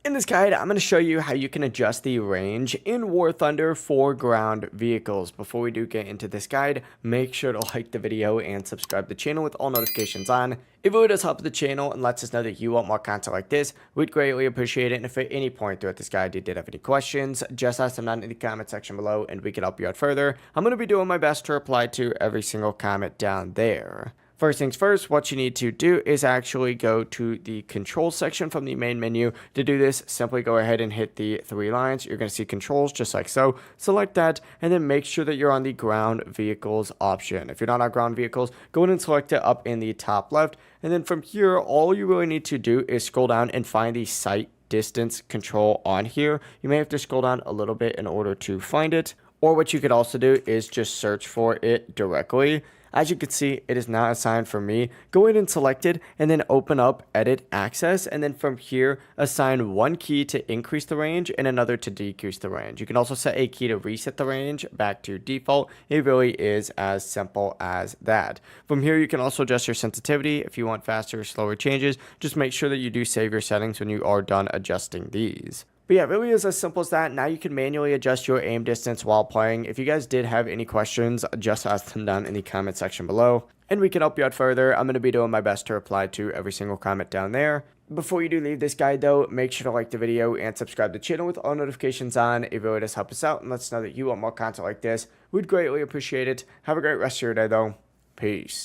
In this guide, I'm going to show you how you can adjust the range in War Thunder for ground vehicles. Before we do get into this guide, make sure to like the video and subscribe to the channel with all notifications on. It really does help the channel and lets us know that you want more content like this. We'd greatly appreciate it. And if at any point throughout this guide you did have any questions, just ask them down in the comment section below and we can help you out further. I'm going to be doing my best to reply to every single comment down there. First things first, what you need to do is actually go to the controls section from the main menu. To do this, simply go ahead and hit the three lines. You're going to see controls just like so. Select that and then make sure that you're on the ground vehicles option. If you're not on ground vehicles, go ahead and select it up in the top left. And then from here, all you really need to do is scroll down and find the sight distance control on here. You may have to scroll down a little bit in order to find it. Or what you could also do is just search for it directly. As you can see, it is now assigned for me. Go ahead and select it and then open up Edit Access. And then from here, assign one key to increase the range and another to decrease the range. You can also set a key to reset the range back to default. It really is as simple as that. From here, you can also adjust your sensitivity if you want faster or slower changes. Just make sure that you do save your settings when you are done adjusting these. But yeah, it really is as simple as that. Now you can manually adjust your aim distance while playing. If you guys did have any questions, just ask them down in the comment section below, and we can help you out further. I'm going to be doing my best to reply to every single comment down there. Before you do leave this guide though, make sure to like the video and subscribe to the channel with all notifications on. It really does help us out and lets us know that you want more content like this. We'd greatly appreciate it. Have a great rest of your day though. Peace.